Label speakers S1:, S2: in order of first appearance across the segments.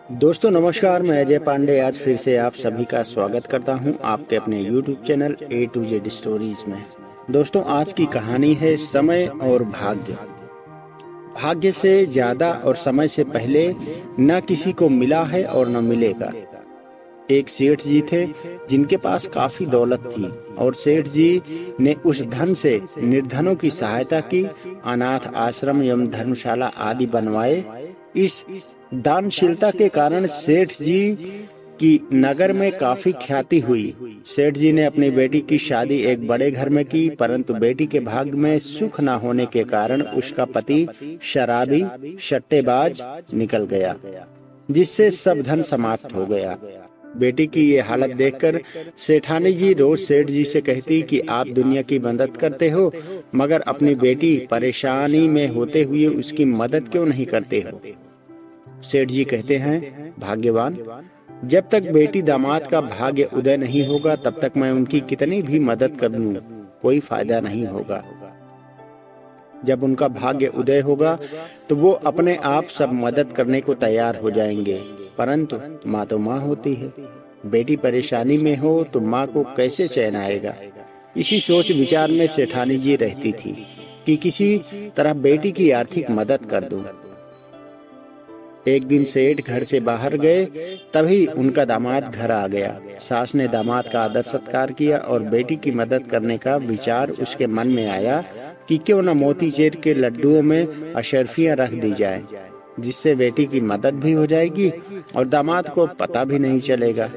S1: दोस्तों नमस्कार, मैं अजय पांडे आज फिर से आप सभी का स्वागत करता हूं आपके अपने YouTube channel A to Z stories में। दोस्तों आज की कहानी है समय और भाग्य। भाग्य से ज्यादा और समय से पहले न किसी को मिला है और न मिलेगा। एक सेठ जी थे जिनके पास काफी दौलत थी और सेठ जी ने उस धन से निर्धनों की सहायता की, अनाथ आश्रम एवं धर्मशाला आदि बनवाए। इस दानशीलता के कारण सेठ जी की नगर में काफी ख्याति हुई। सेठ जी ने अपनी बेटी की शादी एक बड़े घर में की, परंतु बेटी के भाग्य में सुख न होने के कारण उसका पति शराबी सट्टेबाज निकल गया, जिससे सब धन समाप्त हो गया। बेटी की ये हालत देखकर सेठानी जी रोज सेठ जी से कहती कि आप दुनिया की मदद करते हो, मगर अपनी बेटी परेशानी में होते हुए उसकी मदद क्यों नहीं करते हो। सेठ जी कहते हैं, भाग्यवान, जब तक बेटी दामाद का भाग्य उदय नहीं होगा तब तक मैं उनकी कितनी भी मदद कर लूं, कोई फायदा नहीं होगा। जब उनका भाग्य उदय होगा तो वो अपने आप सब मदद करने को तैयार हो जाएंगे, परंतु माँ तो माँ होती है। बेटी परेशानी में हो तो माँ को कैसे चैन आएगा। इसी सोच विचार में सेठानी जी रहती थी कि किसी तरह बेटी की आर्थिक मदद कर दूं। एक दिन सेठ घर से बाहर गए, तभी उनका दामाद घर आ गया। सास ने दामाद का आदर सत्कार किया और बेटी की मदद करने का विचार उसके मन में आया कि क्यों न मोतीचूर के लड्डुओं में अशर्फियां रख दी जाएं, जिससे बेटी की मदद भी हो जाएगी और दामाद को पता भी नहीं चलेगा।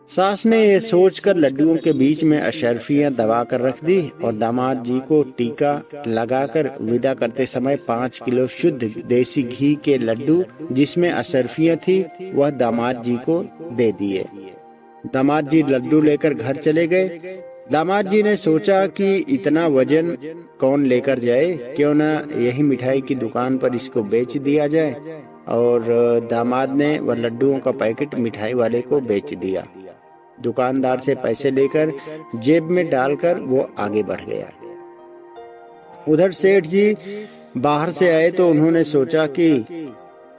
S1: सास ने ये सोचकर लड्डुओं के बीच में अशर्फियां दबा कर रख दी और दामाद जी को टीका लगाकर विदा करते समय 5 किलो शुद्ध देसी घी के लड्डू जिसमें अशर्फियां थी वह दामाद जी को दे दिए। दामाद जी लड्डू लेकर घर चले गए। दामाद जी ने सोचा कि इतना वजन कौन लेकर जाए, क्यों ना यही मिठाई की दुकान पर इसको बेच दिया जाए। और दामाद ने वह लड्डुओं का पैकेट मिठाई वाले को बेच दिया। दुकानदार से पैसे लेकर जेब में डालकर वो आगे बढ़ गया। उधर सेठ जी बाहर से आए तो उन्होंने सोचा कि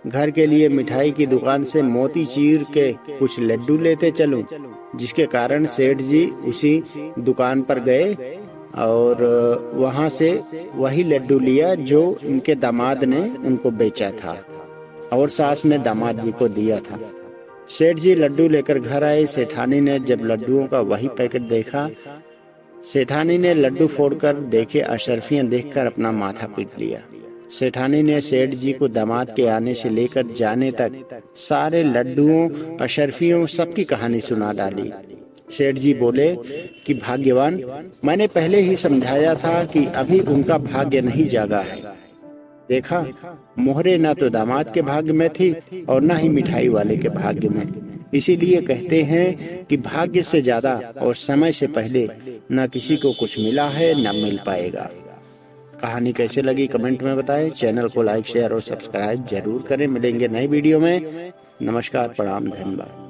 S1: घर के लिए मिठाई की दुकान से मोतीचूर के कुछ लड्डू लेते चलूं, जिसके कारण सेठ जी उसी दुकान पर गए और वहां से वही लड्डू लिया जो उनके दामाद ने उनको बेचा था और सास ने दामाद जी को दिया था। सेठ जी लड्डू लेकर घर आए। सेठानी ने जब लड्डुओं का वही पैकेट देखा, सेठानी ने लड्डू फोड़कर देखे अशर्फियां देखकर अपना माथा पीट लिया। सेठानी ने सेठ जी को दामाद के आने से लेकर जाने तक सारे लड्डुओं अशर्फियों सबकी कहानी सुना डाली। सेठ जी बोले कि भाग्यवान, मैंने पहले ही समझाया था कि अभी उनका भाग्य नहीं जागा है। देखा, मोहरे न तो दामाद के भाग्य में थी और न ही मिठाई वाले के भाग्य में। इसीलिए कहते हैं कि भाग्य से ज्यादा और समय से पहले न किसी को कुछ मिला है न मिल पाएगा। कहानी कैसे लगी कमेंट में बताएं। चैनल को लाइक शेयर और सब्सक्राइब जरूर करें। मिलेंगे नई वीडियो में। नमस्कार, प्रणाम, धन्यवाद।